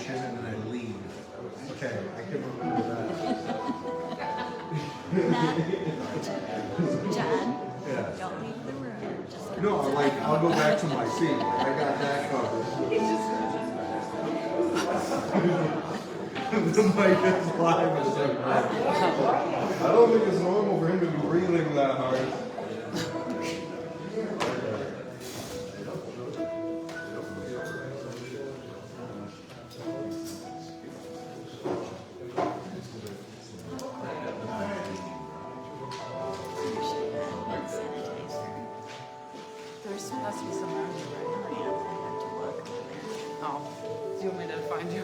information and then I leave. Okay, I can remember that. John, Yeah. don't leave the room. Just No, like, I'll go back to my seat. Like, I got that covered. The mic is live and stuff. I don't think it's normal for him to be breathing that hard. There's supposed to be some around here, right? I have to look. Oh, do you want me to find you?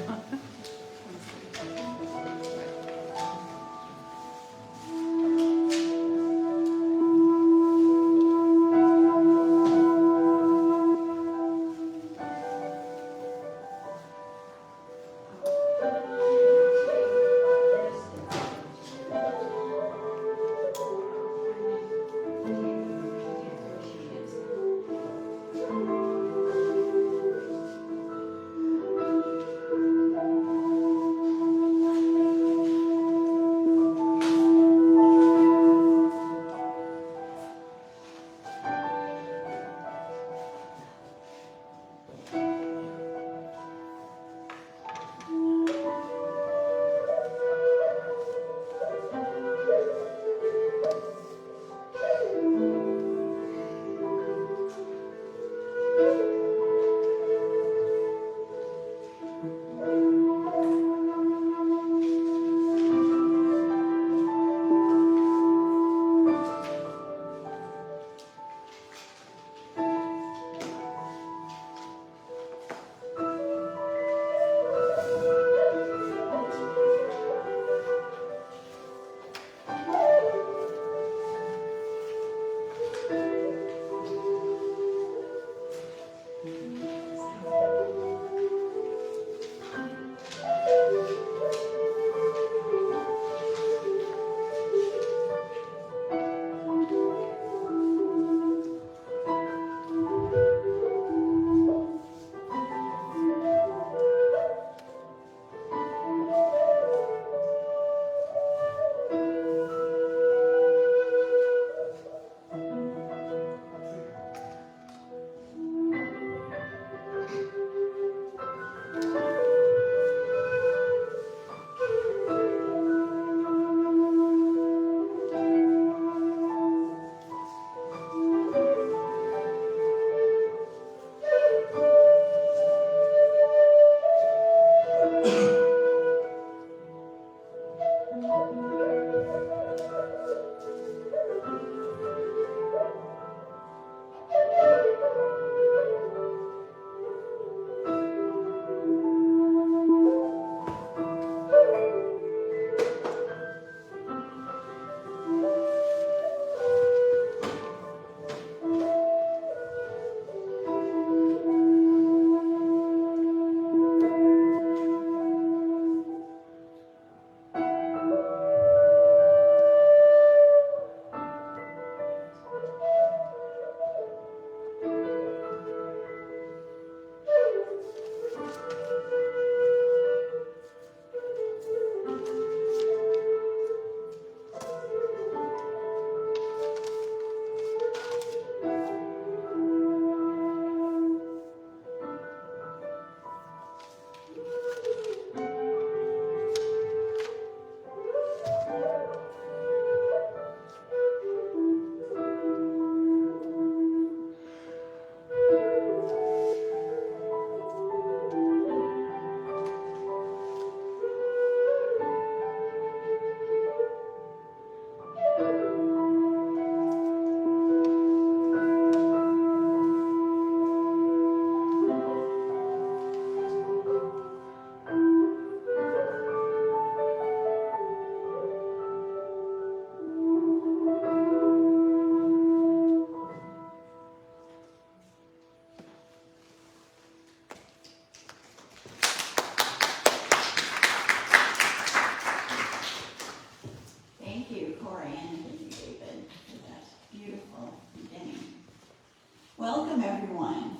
Welcome everyone.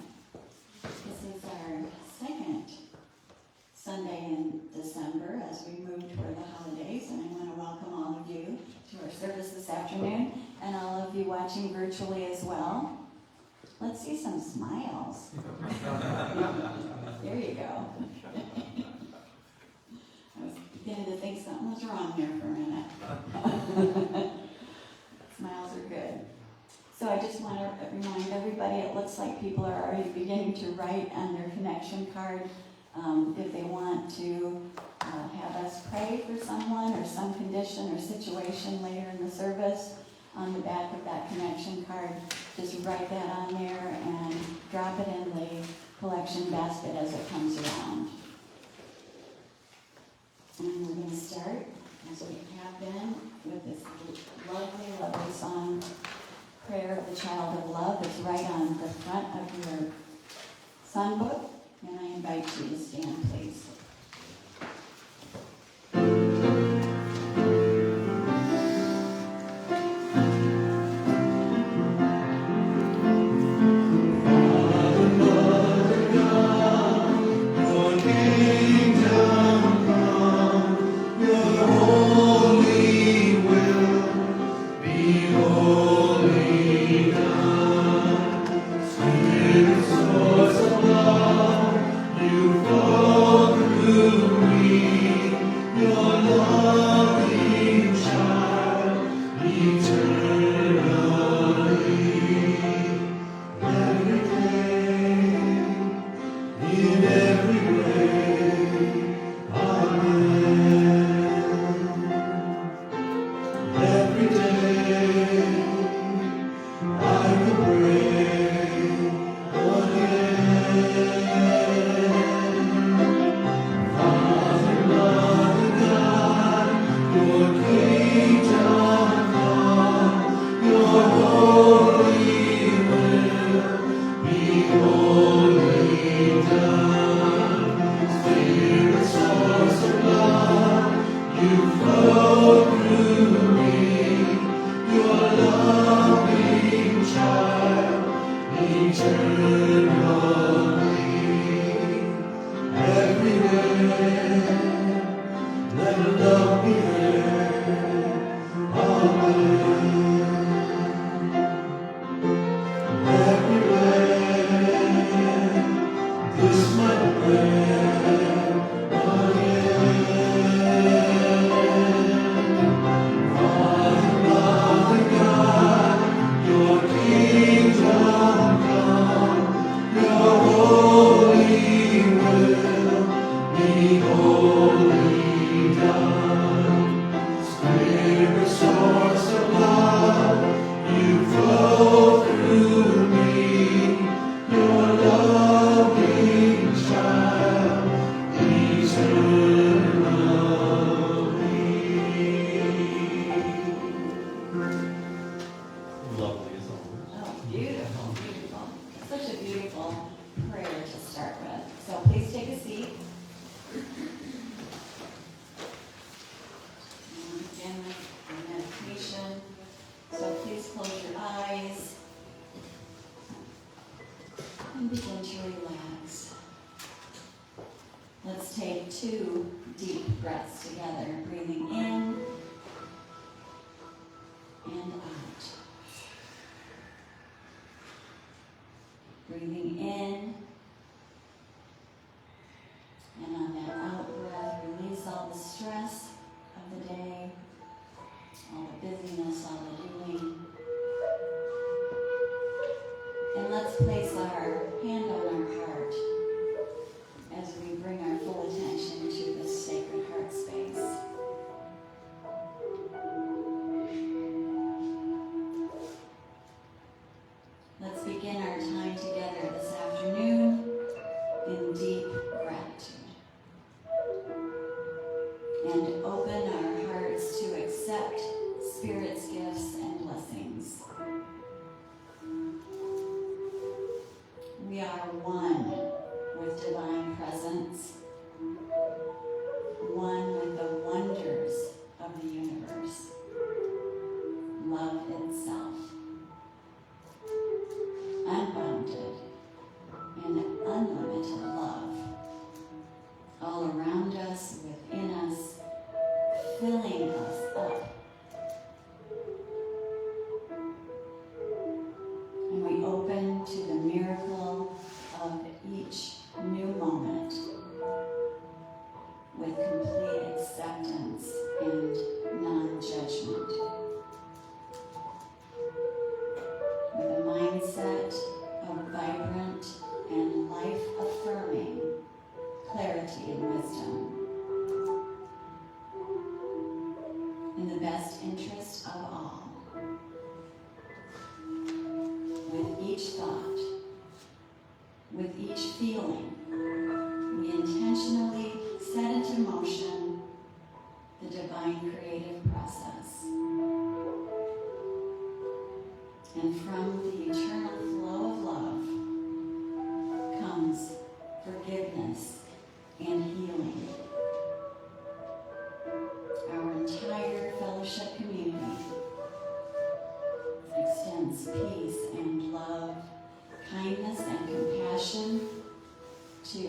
This is our second Sunday of you watching virtually as well. Let's see some smiles. There you go. I was beginning to think something was wrong here for a minute. Smiles are good. So I just want to remind everybody, it looks like people are already beginning to write on their connection card if they want to have us pray for someone or some condition or situation later in the service. On the back of that connection card, just write that on there and drop it in the collection basket as it comes around. And we're going to start, as we have been, with this lovely, lovely song, Prayer of the Child of Love. It's right on the front of your songbook, and I invite you to stand, please. Breathing in, and on that out breath, release all the stress of the day, all the busyness, all the doing. And let's place our hand on our heart as we bring our full attention to this sacred heart space. Let's begin our time together this afternoon in deep gratitude. And open our hearts to accept Spirit's gifts and blessings. We are one with divine presence, one with the wonders of the universe, love itself. Unbounded and unlimited love, all around us, within us, filling us up. mindset of vibrant and life-affirming clarity and wisdom in the best interest of all. With each thought, with each feeling, we intentionally set into motion the divine creative process. And from the eternal flow of love comes forgiveness and healing. Our entire fellowship community extends peace and love, kindness and compassion to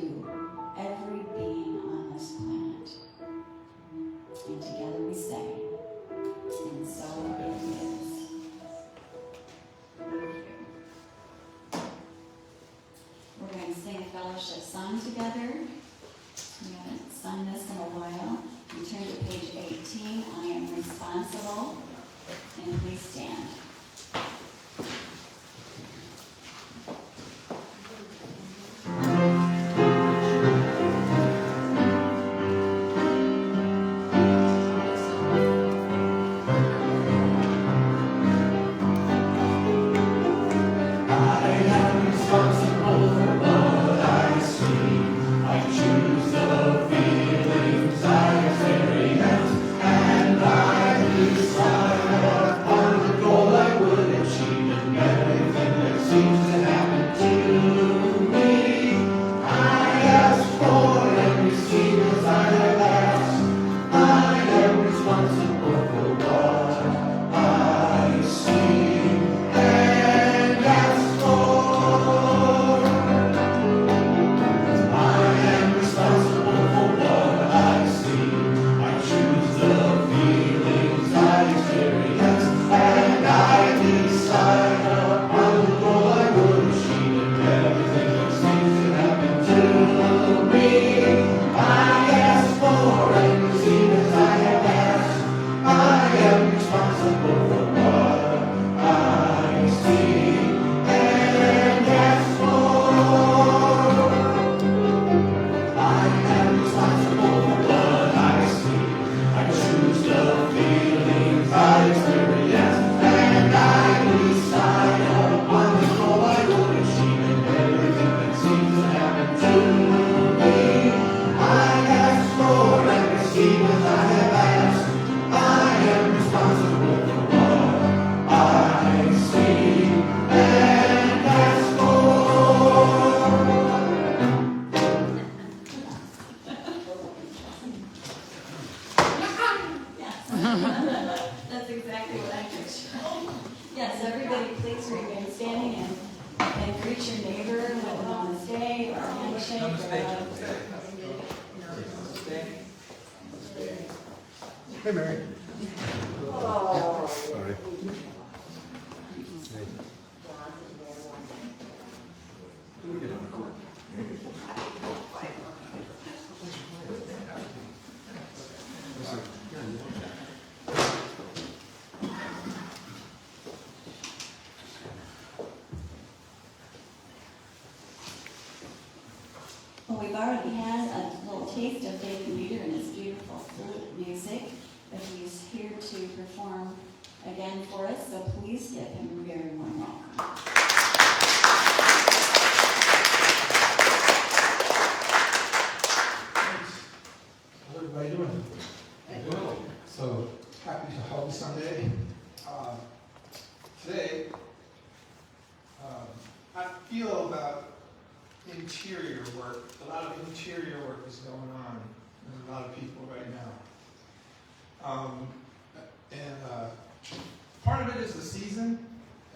every being on this planet. And together we say, and so it is. We're going to sing a fellowship song together. We haven't sung this in a while. You turn to page 18, I am responsible, and please stand. That's exactly what I pictured. Yes, everybody please remain standing and greet your neighbor with a namaste or a handshake or Hey, Mary. Oh. Sorry. Well, we've already had a little taste of David Meter and his beautiful flute music, but he's here to perform again for us, so please give him a very warm welcome. How's everybody doing? Well, so happy to Holy Sunday. Today, I feel about interior work. A lot of interior work is going on in a lot of people right now. Part of it is the season,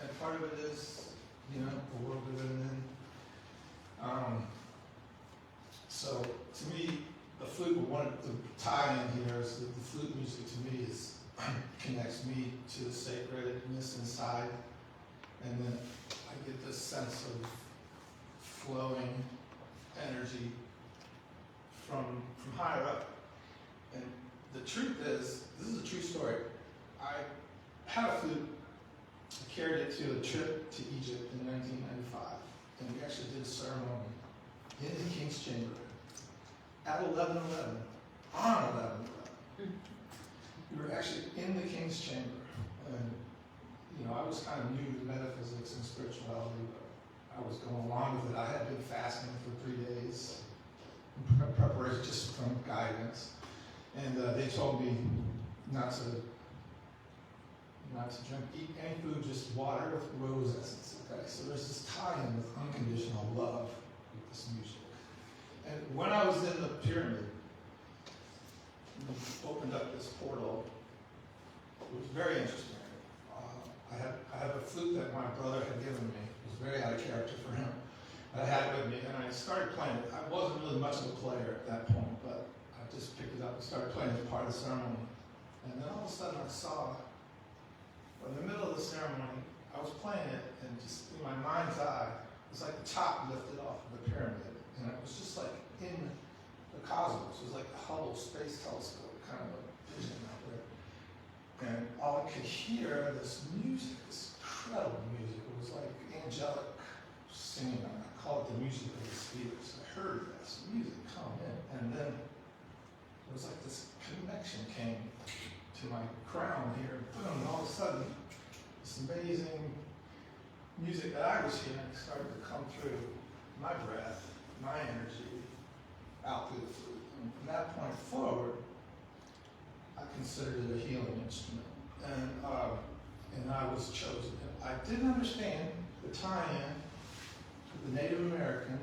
and part of it is, the world we're living in. So to me, the flute, one of the tie-in here is that the flute music to me connects me to the sacredness inside, and then I get this sense of flowing energy from higher up. And the truth is, this is a true story. I had a flute I carried it to a trip to Egypt in 1995, and we actually did a ceremony in the King's Chamber at 11:11, on 11:11. We were actually in the King's Chamber, and I was kind of new to metaphysics and spirituality, but I was going along with it. I had been fasting for 3 days in preparation, just from guidance, and they told me not to eat any food, just water with rose essence. Okay, so there's this tie-in with unconditional love with this music. And when I was in the pyramid, we opened up this portal. It was very interesting. I have a flute that my brother had given me. It was very out of character for him. I had it with me, and I started playing it. I wasn't really much of a player at that point, but I just picked it up and started playing it as part of the ceremony. And then all of a sudden I saw, in the middle of the ceremony, I was playing it, and just in my mind's eye, it was like the top lifted off of the pyramid. And it was just like in the cosmos. It was like the Hubble Space Telescope, kind of a vision out there. And all I could hear, this music, this incredible music. It was like angelic singing. I call it the music of the spheres. I heard this music come in, and then it was like this connection came to my crown here, boom, and all of a sudden, this amazing music that I was hearing started to come through my breath, my energy, out through the flute. And from that point forward, I considered it a healing instrument, and I was chosen. I didn't understand the tie-in with the Native American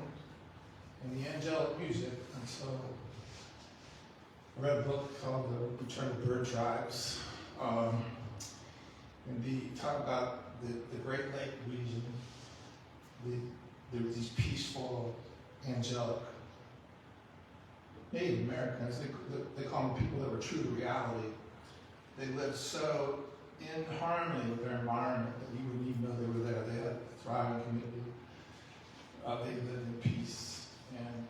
and the angelic music until I read a book called The Return of Bird Tribes, and they talk about the Great Lake region. There were these peaceful, angelic Native Americans. They call them people that were true to reality. They lived so in harmony with their environment that you wouldn't even know they were there. They had a thriving community. They lived in peace. And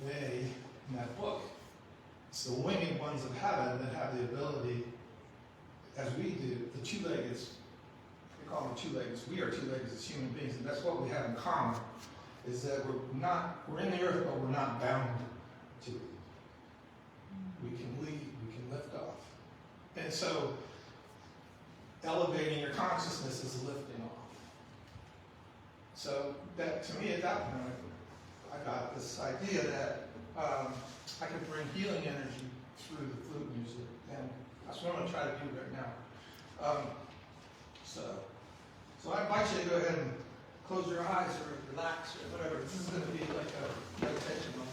they, in that book, it's the winged ones of heaven that have the ability, as we do, the two-leggeds, they call them two-leggeds. We are two-leggeds as human beings, and that's what we have in common, is that we're in the earth, but we're not bound to it. We can leave, we can lift off. And so, elevating your consciousness is lifting off. So, that to me at that point, I got this idea that I could bring healing energy through the flute music, and that's what I'm going to try to do right now. So I invite you to go ahead and close your eyes or relax or whatever. This is going to be like a meditation moment.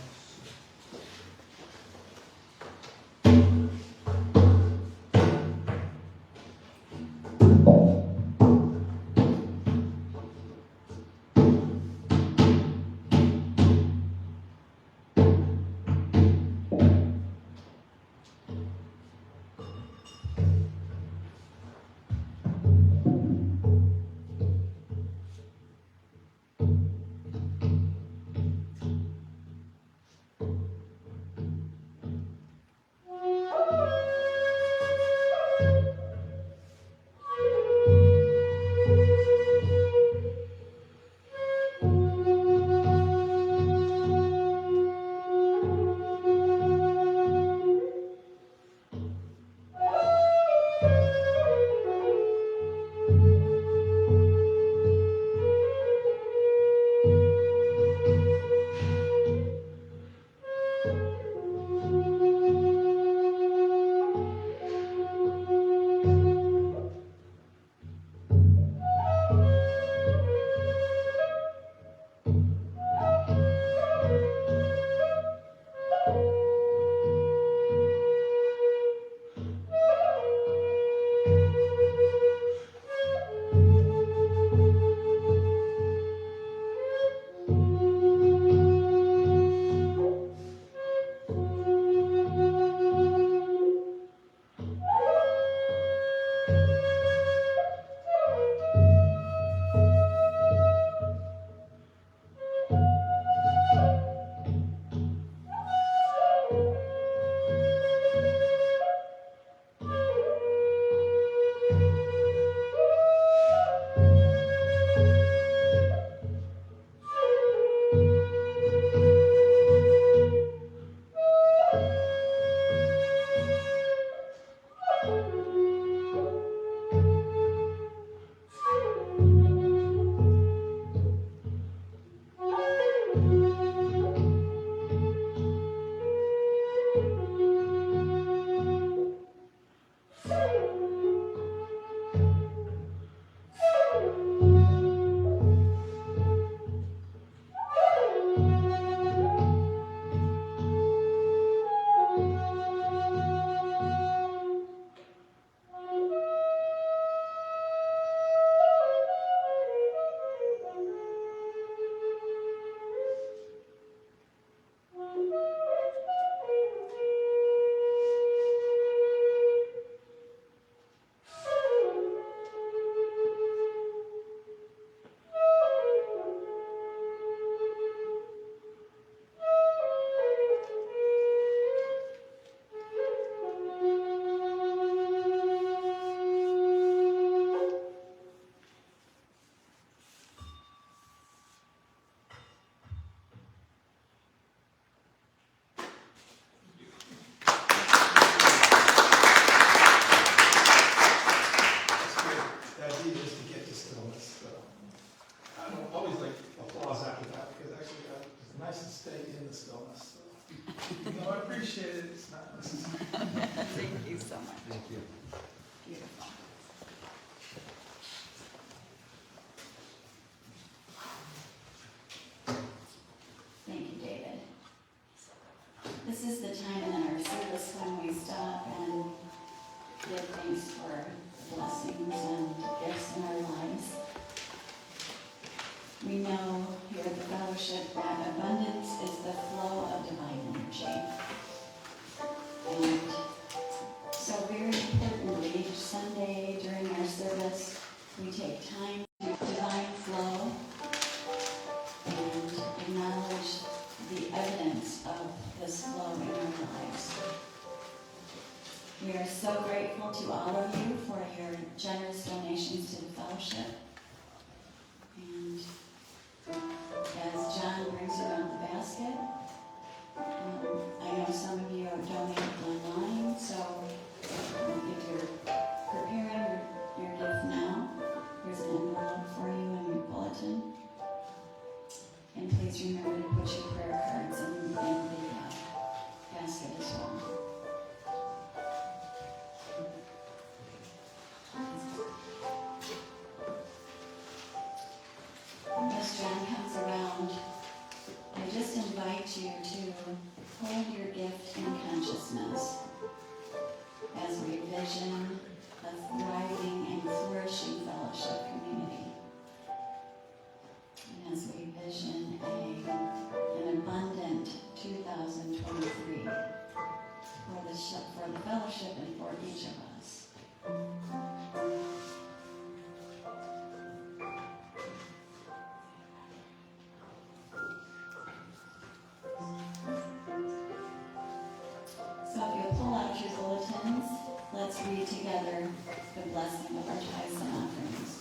always like applause after that, because actually it's nice to stay in the stillness. So, I appreciate it, it's not necessary. Thank you so much. Thank you. Beautiful. Thank you, David. This is the time in our service when we stop and give thanks for blessings and gifts in our lives. We know here at the fellowship that abundance is the flow of divine energy. And so very importantly, each Sunday during our service, we take time to divine flow and acknowledge the evidence of this flow in our lives. We are so grateful to all of you for your generous donations to the fellowship. And as John brings around the basket, I know some of you have donated online, so if you're preparing your gift now, here's an envelope for you in your bulletin. And please remember to put your prayer cards in the basket as well. As John comes around, I just invite you to hold your gift in consciousness as we vision a thriving and flourishing fellowship community. And as we vision an abundant 2023 for the fellowship and for each of us. So if you'll pull out your bulletins, let's read together the blessing of our tithes and offerings.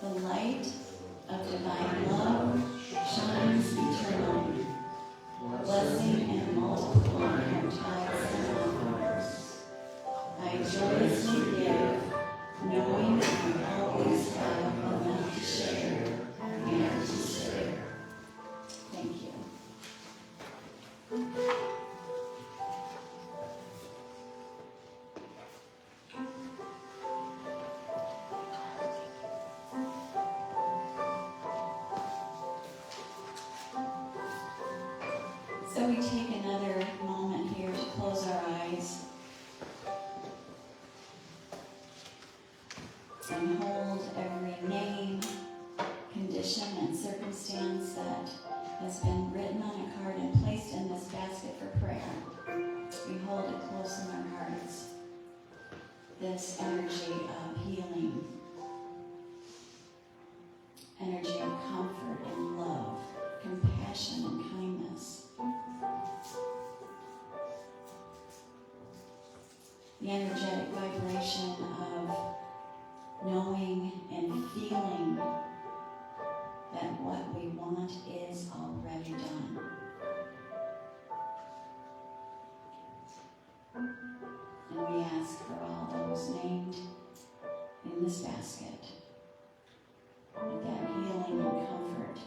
The light of divine love shines eternally, blessing and multiplying our tithes and offerings. I joyously give, knowing that we always have enough to share and to share. Thank you. So we take another moment here to close our eyes and hold every name, condition, and circumstance that has been written on a card and placed in this basket for prayer. We hold it close in our hearts. This energy of healing, energy of comfort and love, compassion and kindness. The energetic vibration of knowing and feeling that what we want is already done. And we ask for all those named in this basket, that healing and comfort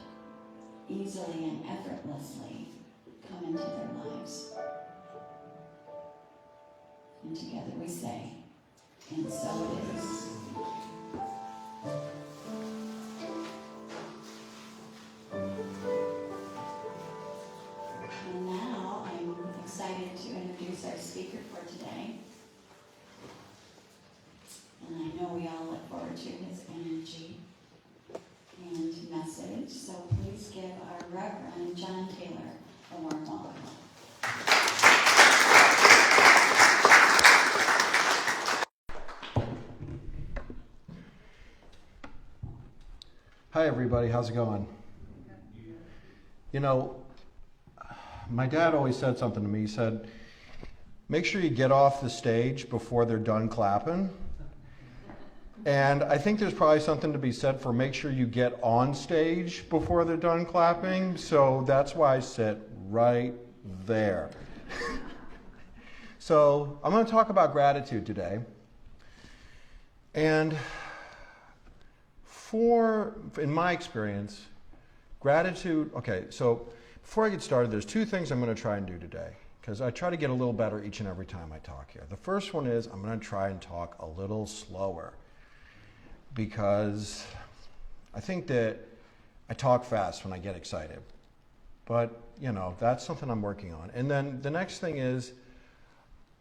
easily and effortlessly come into their lives. And together we say, and so it is. And now I'm excited to introduce our speaker for today. And I know we all look forward to his energy and message. So please give our Reverend John Taylor a warm welcome. Hi everybody, how's it going? You know, my dad always said something to me. He said, make sure you get off the stage before they're done clapping. And I think there's probably something to be said for make sure you get on stage before they're done clapping. So that's why I sit right there. So I'm going to talk about gratitude today. And in my experience, gratitude, okay, so before I get started, there's two things I'm going to try and do today, because I try to get a little better each and every time I talk here. The first one is I'm going to try and talk a little slower, because I think that I talk fast when I get excited. But, you know, that's something I'm working on. And then the next thing is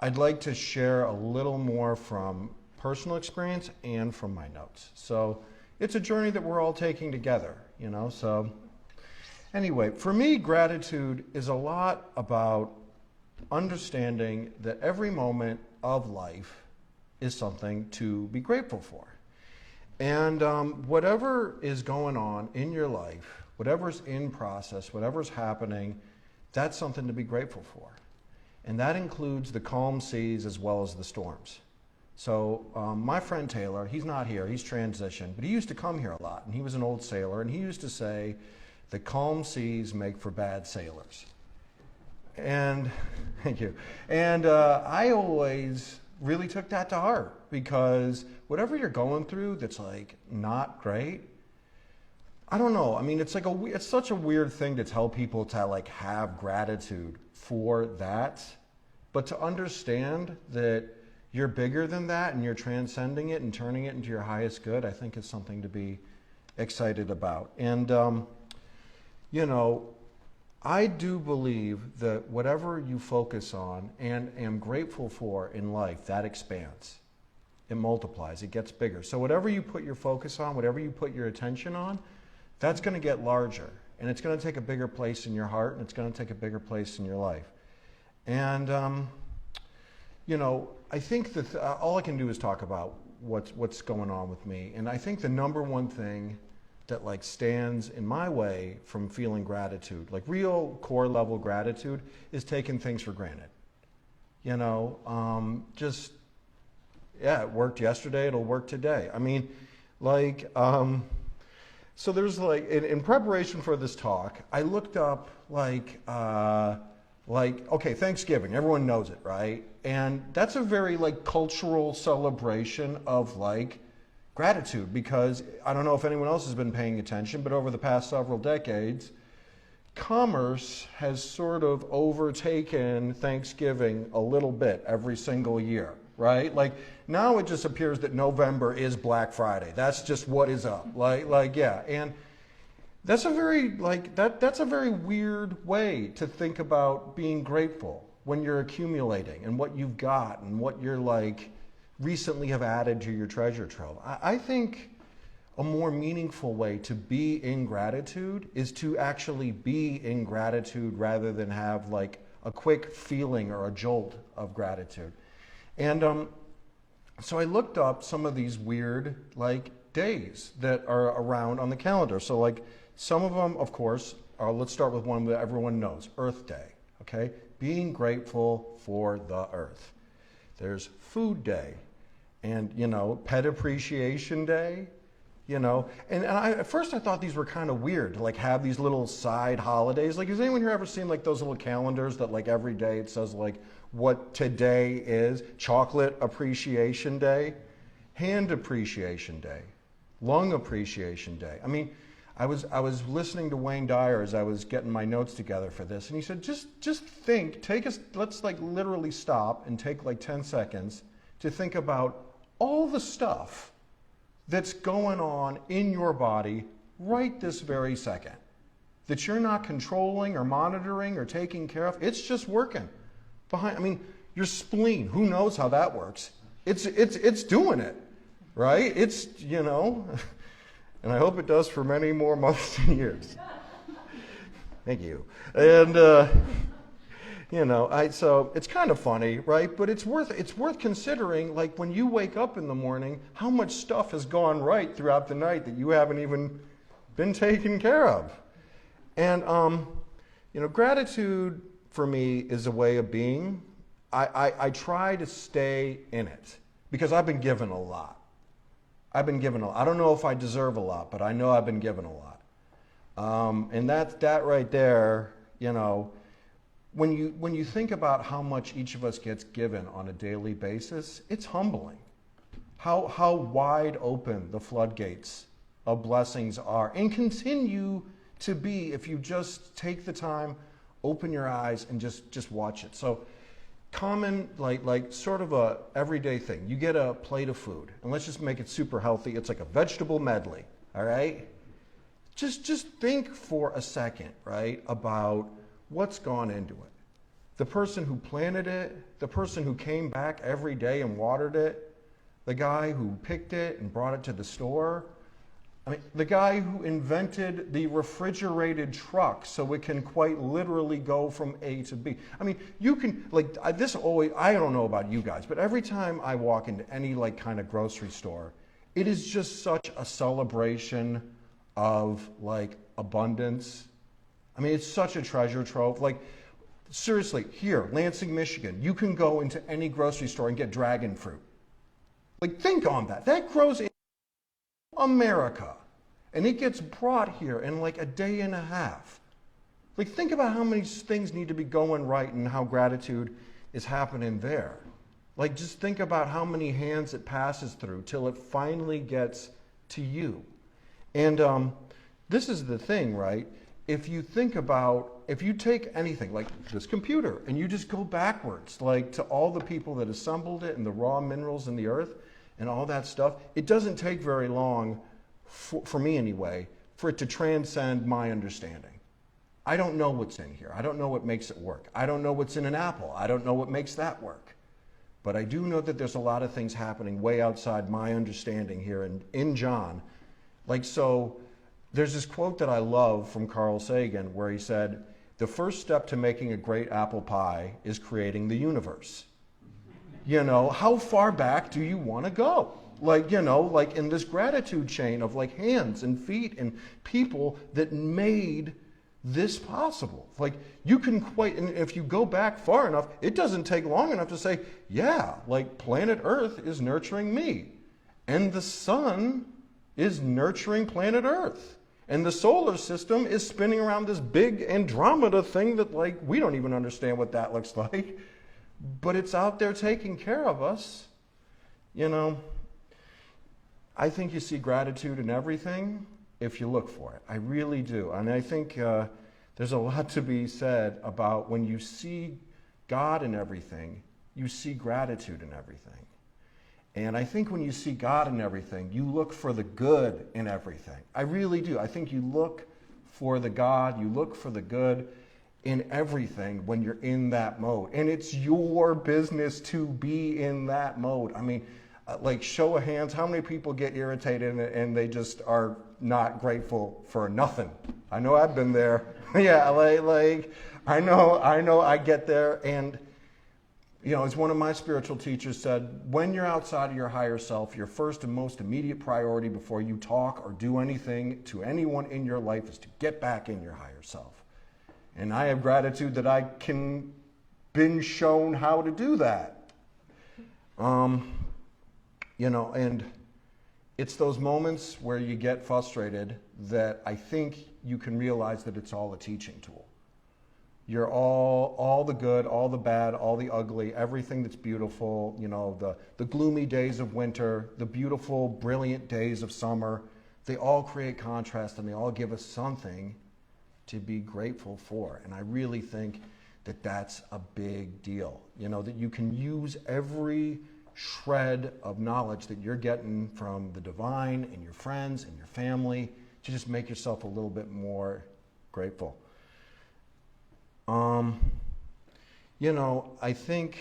I'd like to share a little more from personal experience and from my notes. So it's a journey that we're all taking together, you know. So anyway, for me, gratitude is a lot about understanding that every moment of life is something to be grateful for. And whatever is going on in your life, whatever's in process, whatever's happening, that's something to be grateful for. And that includes the calm seas as well as the storms. So my friend Taylor, he's not here, he's transitioned, but he used to come here a lot, and he was an old sailor, and he used to say, the calm seas make for bad sailors. And, thank you. And I always really took that to heart, because whatever you're going through that's like not great, I don't know. I mean, it's like it's such a weird thing to tell people to like have gratitude for that, but to understand that you're bigger than that and you're transcending it and turning it into your highest good, I think is something to be excited about. And you know, I do believe that whatever you focus on and am grateful for in life, that expands. It multiplies, it gets bigger. So whatever you put your focus on, whatever you put your attention on, that's going to get larger, and it's going to take a bigger place in your heart, and it's going to take a bigger place in your life. And you know, I think that all I can do is talk about what's going on with me. And I think the number one thing that like stands in my way from feeling gratitude, like real core level gratitude, is taking things for granted. You know, just, yeah, it worked yesterday, it'll work today. I mean, like, so there's like, in preparation for this talk, I looked up like, okay, Thanksgiving, everyone knows it, right? And that's a very like cultural celebration of like gratitude, because I don't know if anyone else has been paying attention, but over the past several decades, commerce has sort of overtaken Thanksgiving a little bit every single year, right? Like now it just appears that November is Black Friday. That's just what is up. Like yeah, and that's a very that's a very weird way to think about being grateful when you're accumulating and what you've got and what you're like recently have added to your treasure trove. I think a more meaningful way to be in gratitude is to actually be in gratitude rather than have like a quick feeling or a jolt of gratitude. And so I looked up some of these weird like days that are around on the calendar. So like some of them, of course, are, let's start with one that everyone knows, Earth Day, okay? Being grateful for the earth. There's Food Day, and, you know, Pet Appreciation Day, you know. And at first I thought these were kind of weird to like have these little side holidays. Like, has anyone here ever seen like those little calendars that like every day it says like what today is? Chocolate Appreciation Day, Hand Appreciation Day, Lung Appreciation Day. I mean, I was listening to Wayne Dyer as I was getting my notes together for this, and he said, just think, let's like literally stop and take like 10 seconds to think about all the stuff that's going on in your body right this very second that you're not controlling or monitoring or taking care of. It's just working behind. I mean, your spleen, who knows how that works? It's doing it, right? It's, you know. And I hope it does for many more months and years. Thank you. And you know, so it's kind of funny, right? But it's worth considering, like when you wake up in the morning, how much stuff has gone right throughout the night that you haven't even been taken care of. And you know, gratitude for me is a way of being. I try to stay in it because I've been given a lot. I don't know if I deserve a lot, but I know I've been given a lot. And that right there, you know, when you think about how much each of us gets given on a daily basis, it's humbling. How wide open the floodgates of blessings are and continue to be if you just take the time, open your eyes, and just watch it. So common, like sort of a everyday thing. You get a plate of food, and let's just make it super healthy. It's like a vegetable medley, all right? Just think for a second, right, about what's gone into it. The person who planted it, the person who came back every day and watered it, the guy who picked it and brought it to the store. I mean, the guy who invented the refrigerated truck so it can quite literally go from A to B. I mean, you can, like, this always, I don't know about you guys, but every time I walk into any, like, kind of grocery store, it is just such a celebration of, like, abundance. I mean, it's such a treasure trove. Like, seriously, here, Lansing, Michigan, you can go into any grocery store and get dragon fruit. Like, think on that. That grows in America, and it gets brought here in like a day and a half. Like, think about how many things need to be going right and how gratitude is happening there. Like, just think about how many hands it passes through till it finally gets to you. And this is the thing, right? If you think about, if you take anything like this computer and you just go backwards, like to all the people that assembled it and the raw minerals in the earth and all that stuff, it doesn't take very long, for me anyway, for it to transcend my understanding. I don't know what's in here. I don't know what makes it work. I don't know what's in an apple. I don't know what makes that work. But I do know that there's a lot of things happening way outside my understanding here in John. Like, so there's this quote that I love from Carl Sagan where he said, the first step to making a great apple pie is creating the universe. You know, how far back do you want to go? Like, you know, like in this gratitude chain of like hands and feet and people that made this possible. Like, you can quite, and if you go back far enough, it doesn't take long enough to say, yeah, like planet Earth is nurturing me. And the sun is nurturing planet Earth. And the solar system is spinning around this big Andromeda thing that, like, we don't even understand what that looks like. But it's out there taking care of us. You know, I think you see gratitude in everything if you look for it. I really do. And I think there's a lot to be said about when you see God in everything, you see gratitude in everything. And I think when you see God in everything, you look for the good in everything. I really do. I think you look for the God, you look for the good in everything when you're in that mode. And it's your business to be in that mode. I mean, like, show of hands, how many people get irritated and they just are not grateful for nothing? I know I've been there. Yeah, like I know I get there. And you know, as one of my spiritual teachers said, when you're outside of your higher self, your first and most immediate priority before you talk or do anything to anyone in your life is to get back in your higher self. And I have gratitude that I can been shown how to do that. You know, and it's those moments where you get frustrated that I think you can realize that it's all a teaching tool. You're all the good, all the bad, all the ugly, everything that's beautiful, you know, the gloomy days of winter, the beautiful, brilliant days of summer, they all create contrast and they all give us something to be grateful for. And I really think that that's a big deal, you know, that you can use every shred of knowledge that you're getting from the divine and your friends and your family to just make yourself a little bit more grateful. You know, I think,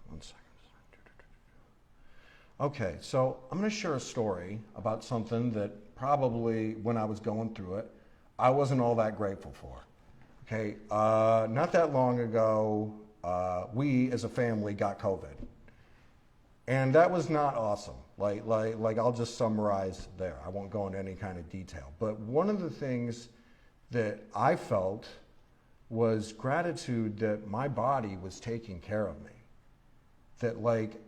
one second. Okay, so I'm going to share a story about something that probably when I was going through it, I wasn't all that grateful for. Okay, not that long ago, we as a family got COVID. And that was not awesome. Like I'll just summarize there. I won't go into any kind of detail. But one of the things that I felt was gratitude that my body was taking care of me. That like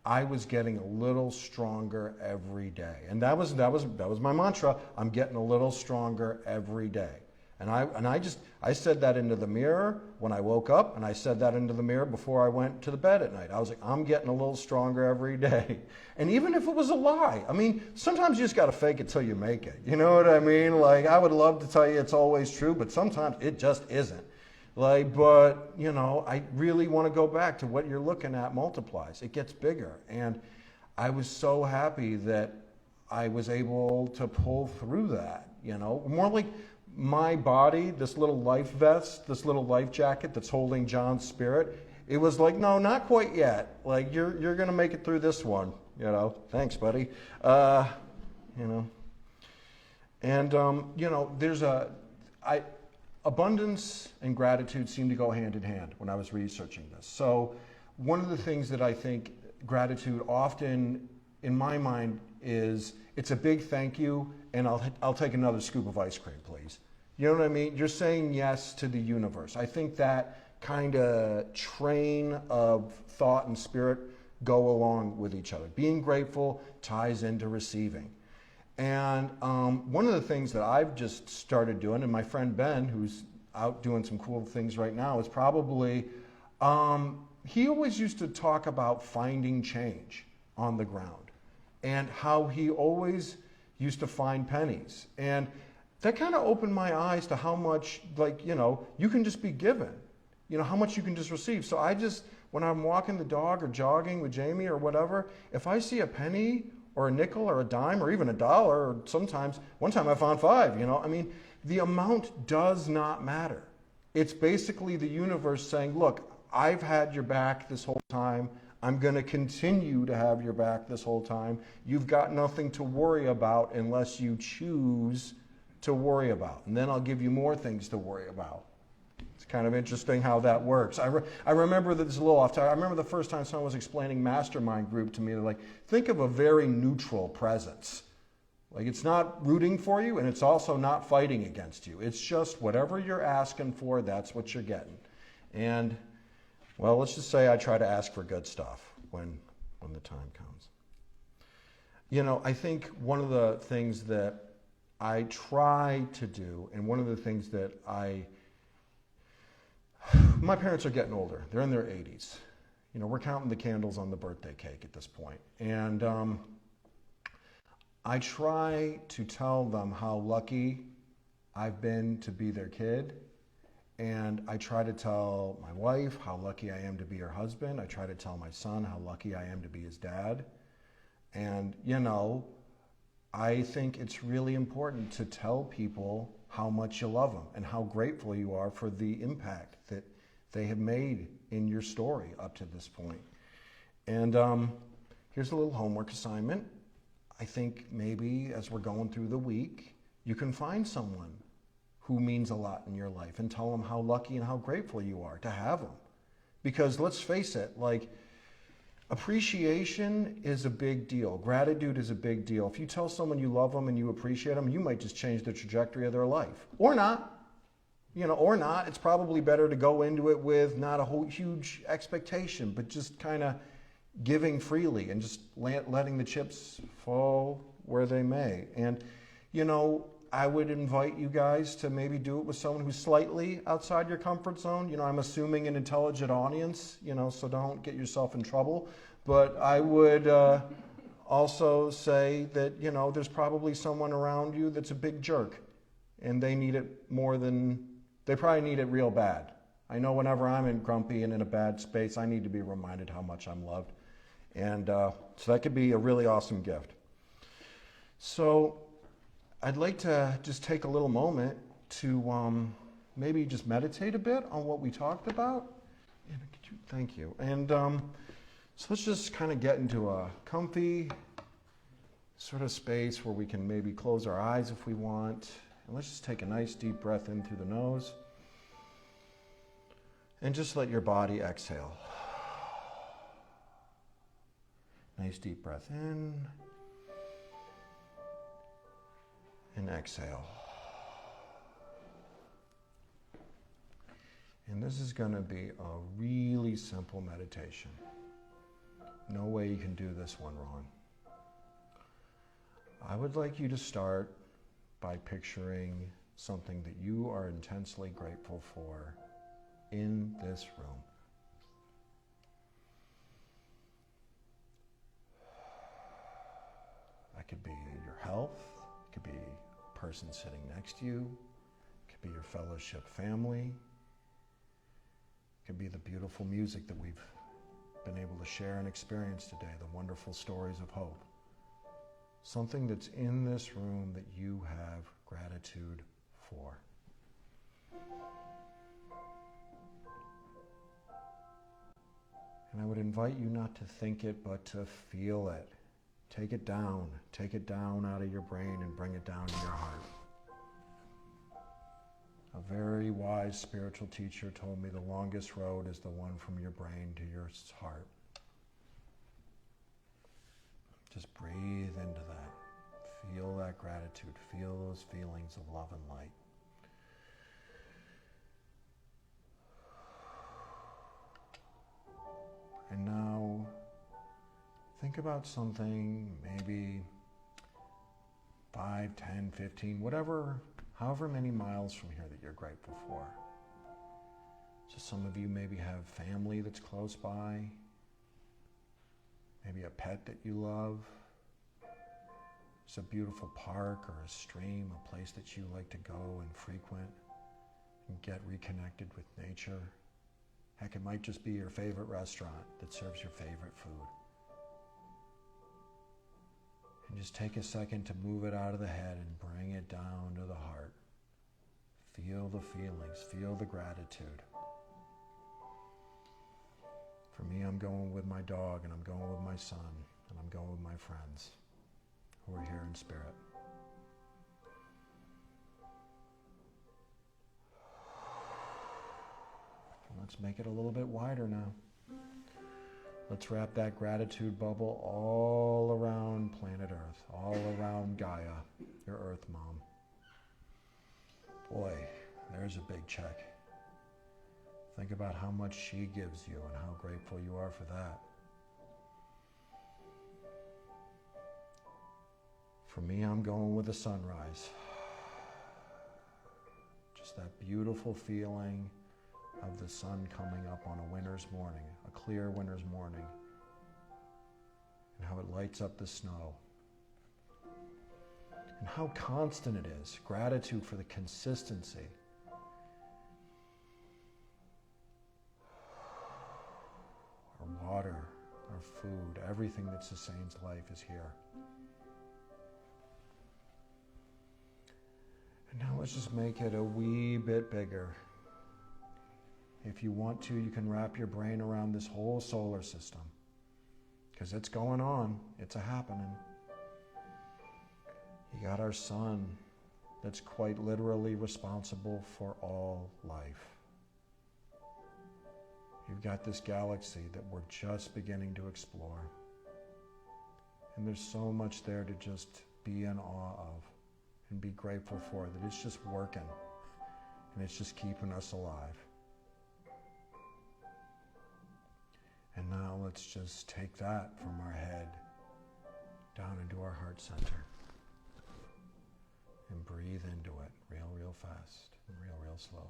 I was getting a little stronger every day. And that was my mantra. I'm getting a little stronger every day. And I said that into the mirror when I woke up, and I said that into the mirror before I went to the bed at night. I was like, I'm getting a little stronger every day. And even if it was a lie, I mean, sometimes you just got to fake it till you make it. You know what I mean? Like, I would love to tell you it's always true, but sometimes it just isn't. Like, but, you know, I really want to go back to what you're looking at multiplies. It gets bigger. And I was so happy that I was able to pull through that, you know, more like my body, this little life vest, this little life jacket that's holding John's spirit. It was like, no, not quite yet. Like, you're going to make it through this one, you know. Thanks, buddy. You know, and, you know, abundance and gratitude seem to go hand in hand when I was researching this. So one of the things that I think gratitude often, in my mind, is it's a big thank you, and I'll take another scoop of ice cream, please. You know what I mean? You're saying yes to the universe. I think that kind of train of thought and spirit go along with each other. Being grateful ties into receiving. And one of the things that I've just started doing, and my friend Ben, who's out doing some cool things right now, is probably, he always used to talk about finding change on the ground and how he always used to find pennies. And that kind of opened my eyes to how much, like, you know, you can just be given, you know, how much you can just receive. So I just, when I'm walking the dog or jogging with Jamie or whatever, if I see a penny or a nickel or a dime or even $1, or sometimes, one time I found 5, you know, I mean, the amount does not matter. It's basically the universe saying, look, I've had your back this whole time. I'm going to continue to have your back this whole time. You've got nothing to worry about unless you choose to worry about. And then I'll give you more things to worry about. It's kind of interesting how that works. I remember that this is a little off topic. I remember the first time someone was explaining mastermind group to me. They're like, think of a very neutral presence. Like, it's not rooting for you, and it's also not fighting against you. It's just whatever you're asking for, that's what you're getting. And, well, let's just say I try to ask for good stuff when the time comes. You know, I think one of the things that I try to do, and one of the things that my parents are getting older. They're in their 80s. You know, we're counting the candles on the birthday cake at this point. And I try to tell them how lucky I've been to be their kid. And I try to tell my wife how lucky I am to be her husband. I try to tell my son how lucky I am to be his dad. And, you know, I think it's really important to tell people how much you love them and how grateful you are for the impact that they have made in your story up to this point. And here's a little homework assignment. I think maybe as we're going through the week, you can find someone who means a lot in your life and tell them how lucky and how grateful you are to have them. Because let's face it, like, appreciation is a big deal. Gratitude is a big deal. If you tell someone you love them and you appreciate them, you might just change the trajectory of their life. Or not. You know, or not. It's probably better to go into it with not a whole huge expectation, but just kind of giving freely and just letting the chips fall where they may. And, you know, I would invite you guys to maybe do it with someone who's slightly outside your comfort zone. You know, I'm assuming an intelligent audience, you know, so don't get yourself in trouble. But I would also say that, you know, there's probably someone around you that's a big jerk, and they need it more than, they probably need it real bad. I know whenever I'm in grumpy and in a bad space, I need to be reminded how much I'm loved. And so that could be a really awesome gift. So I'd like to just take a little moment to maybe just meditate a bit on what we talked about. Thank you. And so let's just kind of get into a comfy sort of space where we can maybe close our eyes if we want. And let's just take a nice deep breath in through the nose. And just let your body exhale. Nice deep breath in. And exhale. And this is going to be a really simple meditation. No way you can do this one wrong. I would like you to start by picturing something that you are intensely grateful for in this room. That could be your health, it could be a person sitting next to you, it could be your fellowship family, it could be the beautiful music that we've been able to share and experience today, the wonderful stories of hope. Something that's in this room that you have gratitude for. And I would invite you not to think it, but to feel it. Take it down out of your brain and bring it down to your heart. A very wise spiritual teacher told me the longest road is the one from your brain to your heart. Just breathe into that. Feel that gratitude. Feel those feelings of love and light. And now, think about something, maybe 5, 10, 15, whatever, however many miles from here that you're grateful for. So some of you maybe have family that's close by, maybe a pet that you love. It's a beautiful park or a stream, a place that you like to go and frequent and get reconnected with nature. Heck, it might just be your favorite restaurant that serves your favorite food. And just take a second to move it out of the head and bring it down to the heart. Feel the feelings, feel the gratitude. For me, I'm going with my dog, and I'm going with my son, and I'm going with my friends who are here in spirit. Let's make it a little bit wider now. Let's wrap that gratitude bubble all around planet Earth, all around Gaia, your Earth Mom. Boy, there's a big check. Think about how much she gives you and how grateful you are for that. For me, I'm going with the sunrise. Just that beautiful feeling of the sun coming up on a winter's morning, a clear winter's morning, and how it lights up the snow. And how constant it is. Gratitude for the consistency. Our water, our food, everything that sustains life is here. And now let's just make it a wee bit bigger. If you want to, you can wrap your brain around this whole solar system, because it's going on, it's a happening. You got our sun that's quite literally responsible for all life. You've got this galaxy that we're just beginning to explore. And there's so much there to just be in awe of and be grateful for, that it's just working and it's just keeping us alive. And now let's just take that from our head down into our heart center and breathe into it real fast and real slow.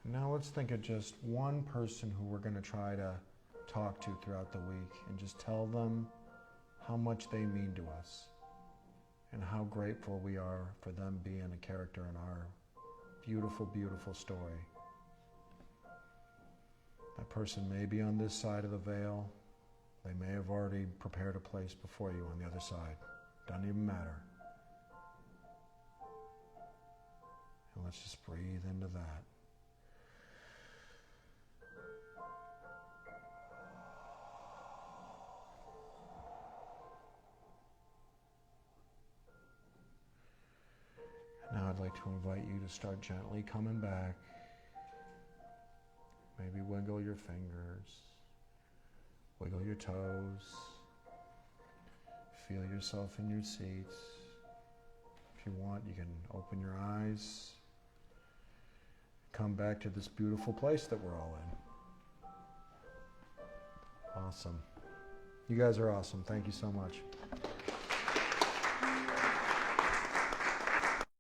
Now let's think of just one person who we're going to try to talk to throughout the week and just tell them how much they mean to us and how grateful we are for them being a character in our beautiful, beautiful story. That person may be on this side of the veil. They may have already prepared a place before you on the other side. Doesn't even matter. And let's just breathe into that. Now I'd like to invite you to start gently coming back. Maybe wiggle your fingers, wiggle your toes, feel yourself in your seats. If you want you can open your eyes, come back to this beautiful place that we're all in. Awesome. You guys are awesome. Thank you so much.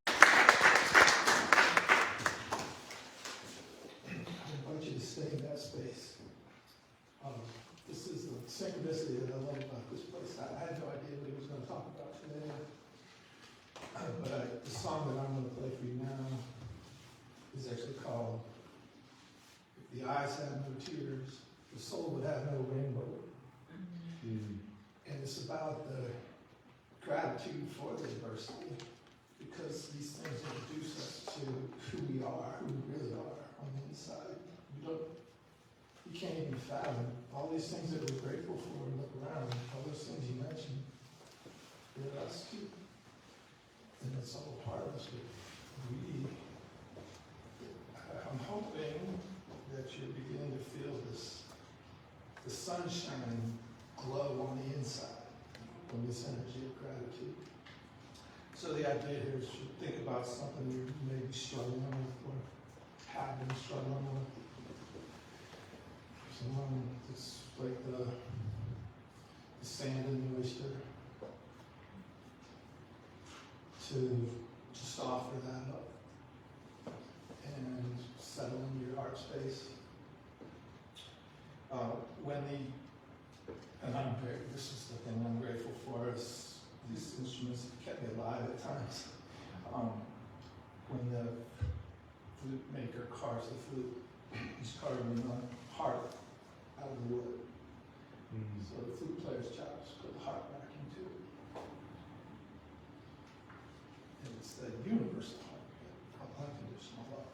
I invite you to stay in that space. This is the synchronicity that I love about this place. I had no idea what he was going to talk about today. But the song that I'm going to play for you now is actually called "If the Eyes Had No Tears, the Soul Would Have No Rainbow." And it's about the gratitude for the adversity, because these things introduce us to who we are, who we really are on the inside. You can't even fathom all these things that we're grateful for and look around, all those things you mentioned, they're us too. And it's all a part of us. I'm hoping that you're beginning to feel the sunshine glow on the inside from this energy of gratitude. So the idea here is to think about something you may be struggling with or have been struggling with. It's like the sand in the oyster. To just offer that up and settle into your heart space. This is the thing I'm grateful for, is these instruments have kept me alive at times. When the flute maker carves the flute, he's carving the heart out of the wood. So the flute player's job is to put the heart back into it. And it's the universal heart of unconditional love.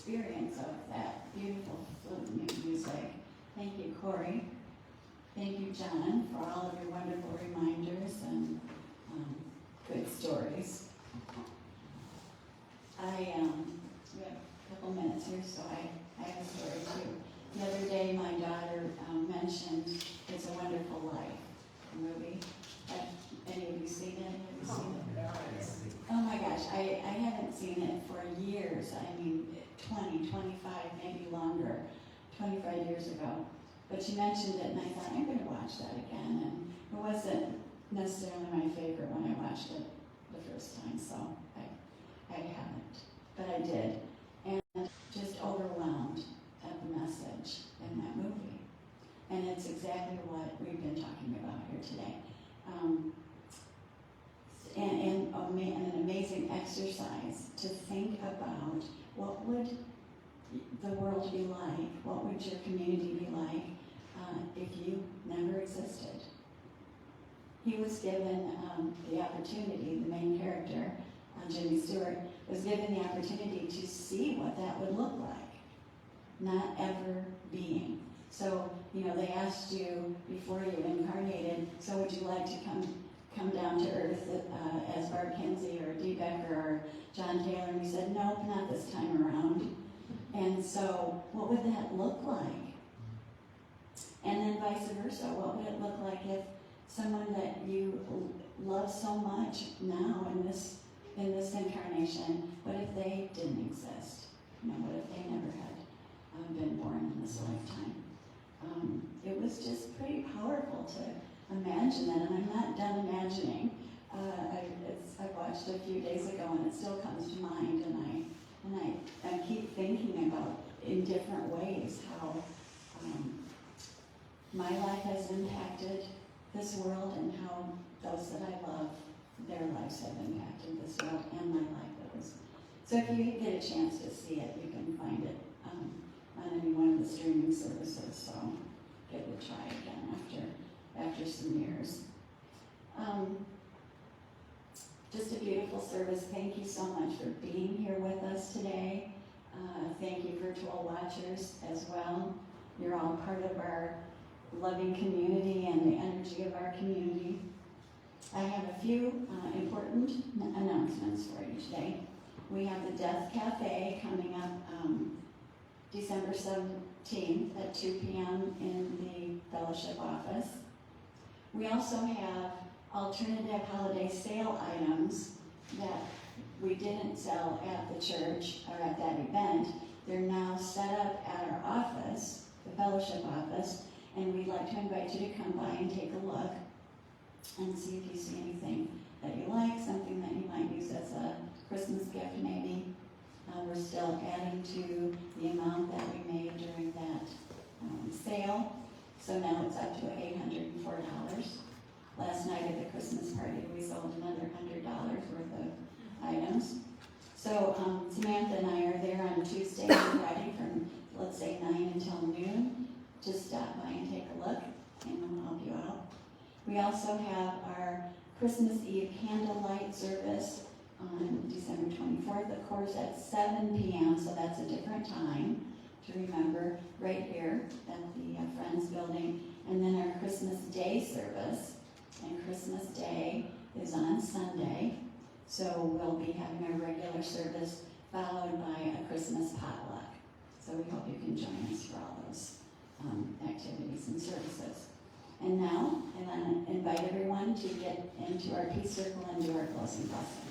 experience of that beautiful flute music. Thank you, Corey. Thank you, John, for all of your wonderful reminders and good stories. We have a couple minutes here, so I have a story too. The other day, my daughter mentioned It's a Wonderful Life, a movie. Have any of you seen it? Have you seen it? Oh my gosh, I haven't seen it for years. I mean, 20, 25, maybe longer, 25 years ago. But she mentioned it, and I thought, I'm going to watch that again. And it wasn't necessarily my favorite when I watched it the first time, so I haven't. But I did. And just overwhelmed at the message in that movie. And it's exactly what we've been talking about here today. And an amazing exercise to think about what would the world be like, what would your community be like if you never existed. He was given the opportunity, the main character, Jimmy Stewart, was given the opportunity to see what that would look like, not ever being. So, they asked you before you incarnated, so would you like to come down to earth as Barb Kinsey or Dee Becker or John Taylor? And we said, nope, not this time around. And so, what would that look like? And then vice versa, what would it look like if someone that you love so much now in this incarnation, what if they didn't exist? What if they never had been born in this lifetime? It was just pretty powerful to imagine that, and I'm not done imagining. I watched it a few days ago, and it still comes to mind, and I keep thinking about in different ways how my life has impacted this world, and how those that I love, their lives have impacted this world and my life. So if you get a chance to see it, you can find it on any one of the streaming services. So give it a try again after some years. Just a beautiful service. Thank you so much for being here with us today. Thank you, virtual watchers, as well. You're all part of our loving community and the energy of our community. I have a few important announcements for you today. We have the Death Cafe coming up December 17th at 2 p.m. in the fellowship office. We also have alternative holiday sale items that we didn't sell at the church or at that event. They're now set up at our office, the fellowship office, and we'd like to invite you to come by and take a look and see if you see anything that you like, something that you might use as a Christmas gift maybe. We're still adding to the amount that we made during that sale, so now it's up to $804. Last night at the Christmas party, we sold another $100 worth of items. So Samantha and I are there on Tuesday and Friday from, let's say, 9 until noon. Just stop by and take a look, and we'll help you out. We also have our Christmas Eve candlelight service on December 24th, of course, at 7 p.m., so that's a different time to remember, right here at the Friends Building. And then our Christmas Day service, and Christmas Day is on Sunday, so we'll be having our regular service followed by a Christmas potluck. So we hope you can join us for all those activities and services. And now, I want to invite everyone to get into our peace circle and do our closing blessing.